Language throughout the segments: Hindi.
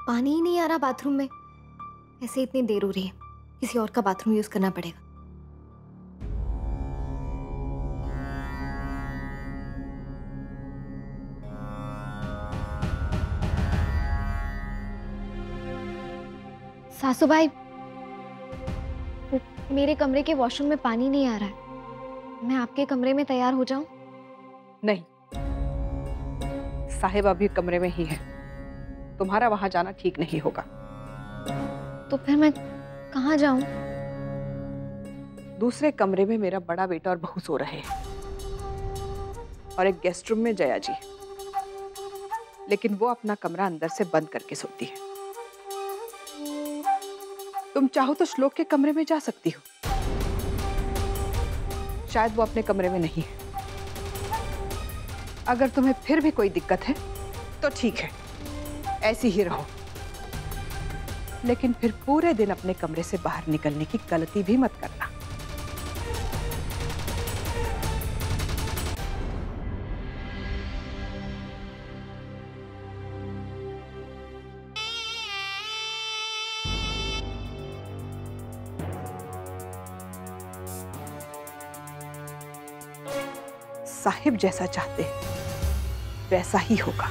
पानी ही नहीं आ रहा बाथरूम में। ऐसे इतनी देर हो रही है, किसी और का बाथरूम यूज करना पड़ेगा। सासू भाई, मेरे कमरे के वॉशरूम में पानी नहीं आ रहा है। मैं आपके कमरे में तैयार हो जाऊं? नहीं, साहिब अभी कमरे में ही है। तुम्हारा वहां जाना ठीक नहीं होगा। तो फिर मैं कहाँ जाऊं? दूसरे कमरे में मेरा बड़ा बेटा और बहू सो रहे हैं, और एक गेस्ट रूम में जया जी, लेकिन वो अपना कमरा अंदर से बंद करके सोती है। तुम चाहो तो श्लोक के कमरे में जा सकती हो, शायद वो अपने कमरे में नहीं है। अगर तुम्हें फिर भी कोई दिक्कत है तो ठीक है, ऐसी ही रहो, लेकिन फिर पूरे दिन अपने कमरे से बाहर निकलने की गलती भी मत करना। साहिब जैसा चाहते हैं वैसा ही होगा।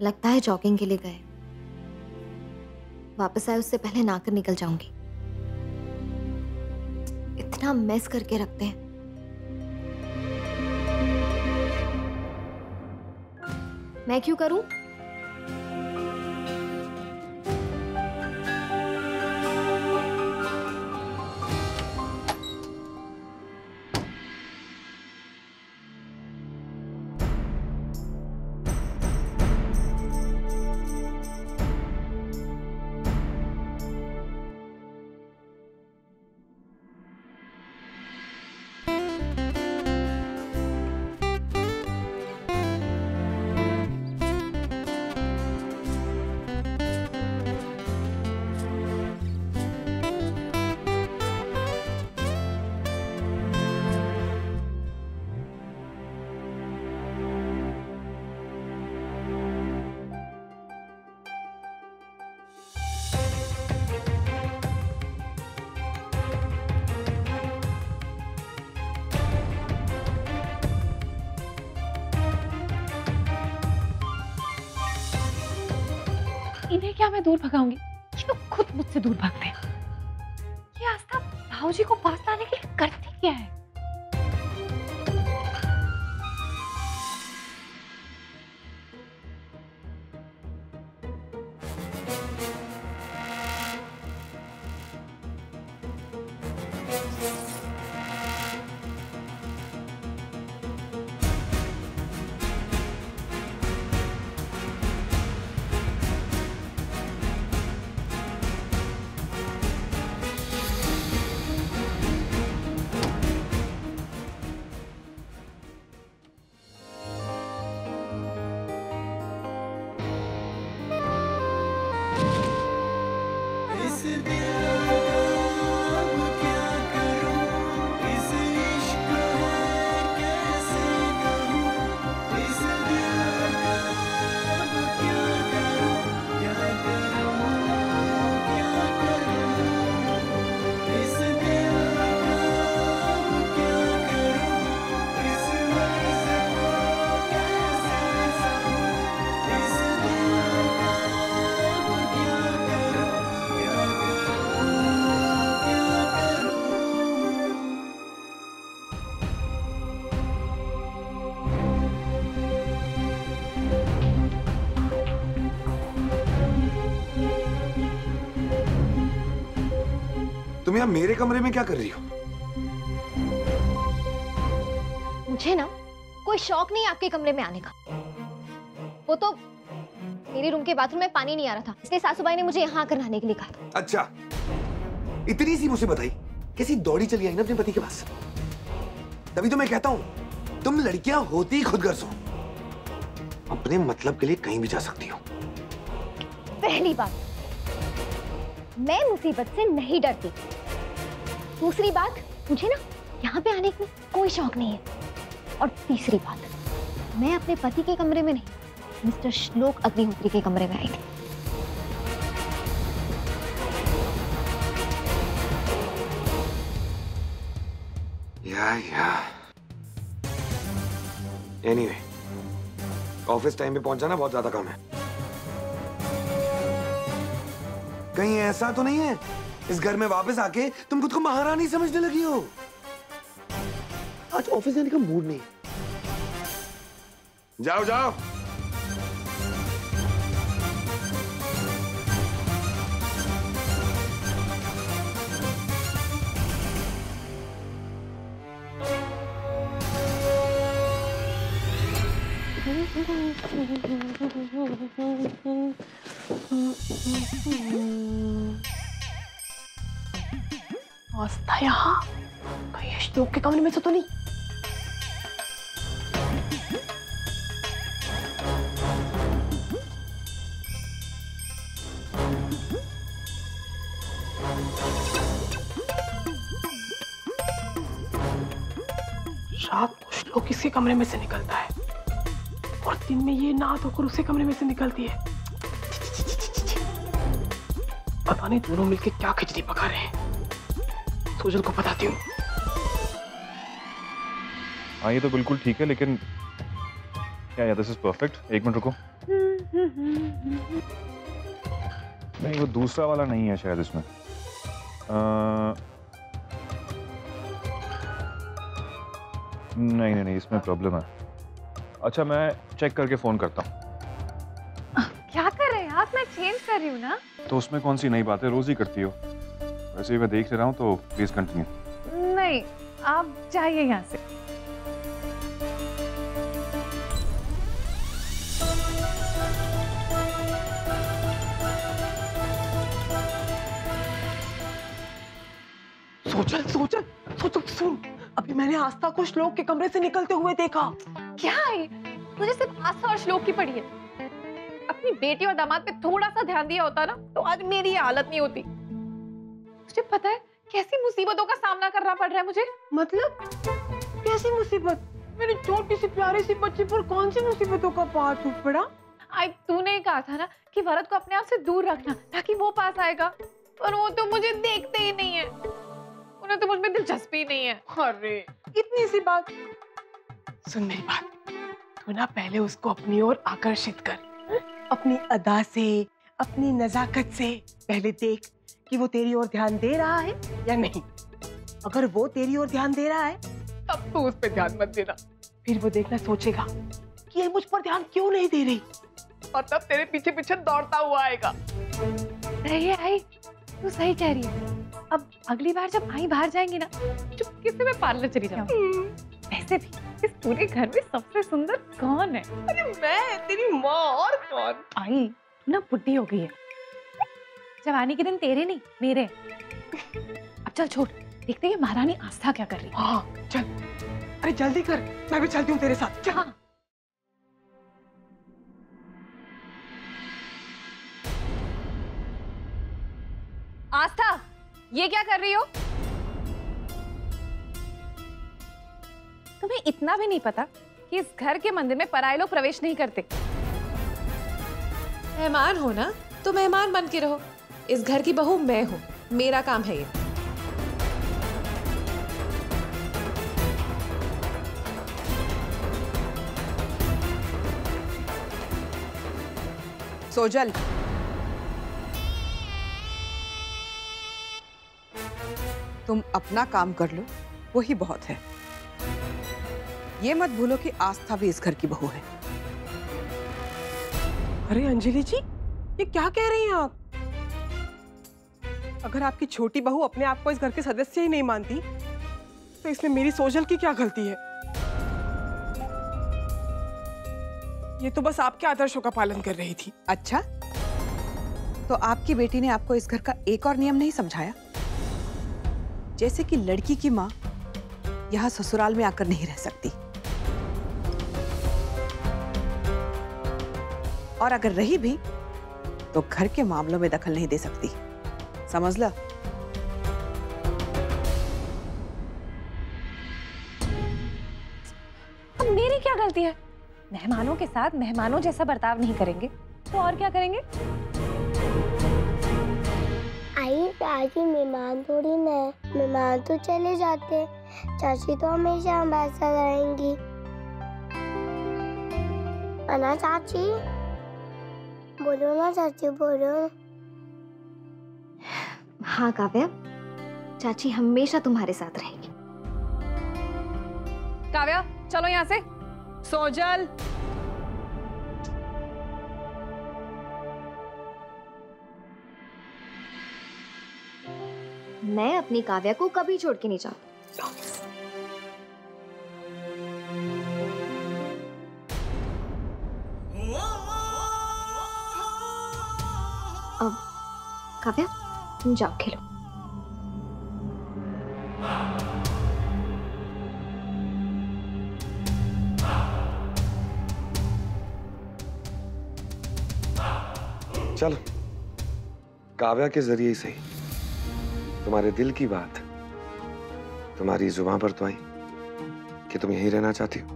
लगता है जॉगिंग के लिए गए। वापस आए उससे पहले नहाकर निकल जाऊंगी। इतना मेस करके रखते हैं। मैं क्यों करूं? इन्हें क्या मैं दूर भगाऊंगी? ये तो खुद मुझसे दूर भागते हैं। ये आस्था भाऊजी को पास लाने के लिए करती क्या है? तुम यहाँ मेरे कमरे में क्या कर रही हो? मुझे ना कोई शौक नहीं आपके कमरे में आने का। वो तो मेरे रूम के बाथरूम में पानी नहीं आ रहा था, इसलिए सासूबाई ने मुझे यहाँ आकर नहाने के लिए कहा था। अच्छा, इतनी सी मुझे बताई, कैसी दौड़ी चली आई ना अपने पति के पास। तभी तो मैं कहता हूँ तुम लड़कियां होती ही खुदगर्ज हो, अपने मतलब के लिए कहीं भी जा सकती हो। पहली बात, मैं मुसीबत से नहीं डरती। दूसरी बात, मुझे ना यहाँ पे आने का कोई शौक नहीं है। और तीसरी बात, मैं अपने पति के कमरे में नहीं, मिस्टर श्लोक अग्निहोत्री के कमरे में आई थी। एनीवे, ऑफिस टाइम पे पहुंचाना बहुत ज्यादा काम है। कहीं ऐसा तो नहीं है इस घर में वापस आके तुम खुद को महारानी समझने लगी हो? आज ऑफिस जाने का मूड नहीं है। जाओ जाओ। आस्था यहाँ कहीं श्लोक के कमरे में से तो नहीं? रात को श्लोक इसके कमरे में से निकलता है और दिन में ये नहा धोकर उसके कमरे में से निकलती है। पता नहीं दोनों मिलके क्या खिचड़ी पका रहे हैं। सोजल को बताती हूँ। हाँ ये तो बिल्कुल ठीक है, लेकिन क्या यार दिस इज परफेक्ट। एक मिनट रुको। नहीं वो दूसरा वाला नहीं है शायद इसमें। नहीं नहीं नहीं इसमें प्रॉब्लम है। अच्छा मैं चेक करके फोन करता हूँ। क्या कर रहे हैं आप? मैं चेंज कर रही हूँ ना। तो उसमें कौन सी नई बातें रोज ही करती हो? वैसे ही मैं देख रहा हूँ तो प्लीज कंटिन्यू। नहीं आप जाइए यहाँ से। सोचल सोचल सोचल सुन, अभी मैंने आस्था को श्लोक के कमरे से निकलते हुए देखा। क्या है? तुझे सिर्फ आस्था और श्लोक की पड़ी है। अपनी बेटी और दामाद पे थोड़ा सा ध्यान दिया होता ना तो आज मेरी ये हालत नहीं होती। तुझे पता है कैसी मुसीबतों का सामना करना पड़ रहा है मुझे? मतलब कैसी मुसीबत? मेरी छोटी सी प्यारी सी बच्ची पर कौन सी मुसीबतों का पहाड़ टूट पड़ा? आई तूने कहा था ना कि वरद को अपने आप से दूर रखना ताकि वो पास आएगा, पर वो तो मुझे देखते ही नहीं है। उन्हें तो मुझ में दिलचस्पी नहीं है। अरे इतनी सी बात। सुन मेरी बात, तू ना पहले उसको अपनी ओर आकर्षित कर, अपनी अदा से, अपनी नजाकत से। पहले देख कि वो तेरी ओर ध्यान दे रहा है या नहीं। अगर वो तेरी ओर ध्यान दे रहा है तब तो उस पर ध्यान मत देना। फिर वो देखना सोचेगा कि ये मुझ पर ध्यान क्यों नहीं दे रही, और तब तेरे पीछे पीछे दौड़ता हुआ आएगा। सही है आई, तू सही कह रही है। अब अगली बार जब आई बाहर जाएंगी ना, चुपके से मैं पार्लर चली जाऊंगी। वैसे भी इस पूरे घर में सबसे सुंदर कौन है? अरे मैं, तेरी माँ, और कौन? आई तू ना बुढ़ी हो गई है। जवानी के दिन तेरे नहीं मेरे। अब चल छोड़, देखते हैं महारानी आस्था क्या कर रही है। हाँ चल, अरे जल्दी कर, मैं भी चलती हूँ तेरे साथ। चल। हाँ। आस्था ये क्या कर रही हो? तुम्हें इतना भी नहीं पता कि इस घर के मंदिर में पराये लोग प्रवेश नहीं करते? मेहमान हो ना तो मेहमान बन के रहो। इस घर की बहू मैं हूं, मेरा काम है ये। सोजल, तुम अपना काम कर लो, वही बहुत है। ये मत भूलो कि आस्था भी इस घर की बहू है। अरे अंजलि जी, ये क्या कह रही हैं आप? अगर आपकी छोटी बहू अपने आप को इस घर के सदस्य ही नहीं मानती, तो इसमें मेरी सोजल की क्या गलती है? ये तो बस आपके आदर्शों का पालन कर रही थी। अच्छा, तो आपकी बेटी ने आपको इस घर का एक और नियम नहीं समझाया? जैसे कि लड़की की माँ यहाँ ससुराल में आकर नहीं रह सकती, और अगर रही भी तो घर के मामलों में दखल नहीं दे सकती। समझ लो। मेरी क्या गलती है? मेहमानों के साथ मेहमानों जैसा बर्ताव नहीं करेंगे तो और क्या करेंगे? आई चाची मेहमान थोड़ी ना है, मेहमान तो चले जाते, चाची तो हमेशा हमारे साथ रहेंगी। ना चाची, बोलो ना चाची, बोलो। हाँ काव्या, चाची हमेशा तुम्हारे साथ रहेगी। काव्या चलो यहाँ से। सोजल, मैं अपनी काव्या को कभी छोड़ के नहीं जाऊंगी। अब काव्या तुम जाओ खेलो। चलो, काव्या के जरिए ही सही तुम्हारे दिल की बात तुम्हारी जुबान पर तो आई कि तुम यहीं रहना चाहती हो।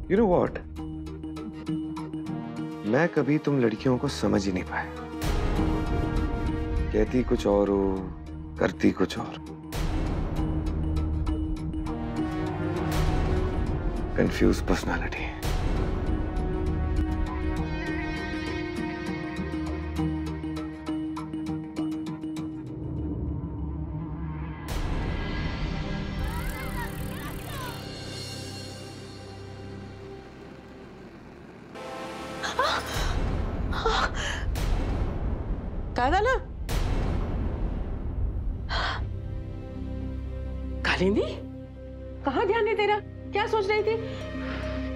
You know what? मैं कभी तुम लड़कियों को समझ ही नहीं पाया। कहती कुछ और हो, करती कुछ और। Confuse personality. ना कालिंदी, कहाँ ध्यान है तेरा? क्या सोच रही थी?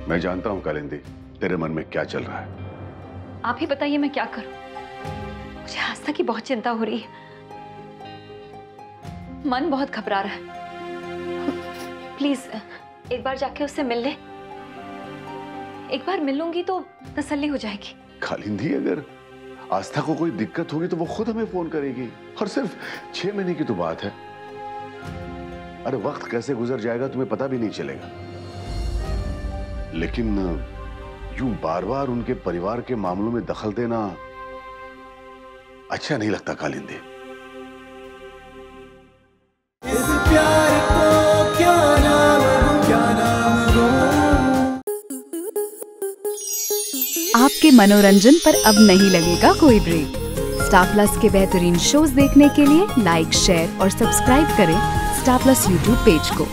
मैं जानता हूँ कालिंदी, तेरे मन में क्या चल रहा है। आप ही बताइए मैं क्या करूं? मुझे आस्था की बहुत चिंता हो रही है। मन बहुत घबरा रहा है। प्लीज एक बार जाके उससे मिल ले। एक बार मिल लूंगी तो तसल्ली हो जाएगी। कालिंदी, अगर आस्था को कोई दिक्कत होगी तो वो खुद हमें फोन करेगी, और सिर्फ 6 महीने की तो बात है। अरे वक्त कैसे गुजर जाएगा तुम्हें पता भी नहीं चलेगा। लेकिन यूं बार बार उनके परिवार के मामलों में दखल देना अच्छा नहीं लगता कालिंदी। आपके मनोरंजन पर अब नहीं लगेगा कोई ब्रेक। स्टार प्लस के बेहतरीन शोज देखने के लिए लाइक, शेयर और सब्सक्राइब करें स्टार प्लस यूट्यूब पेज को।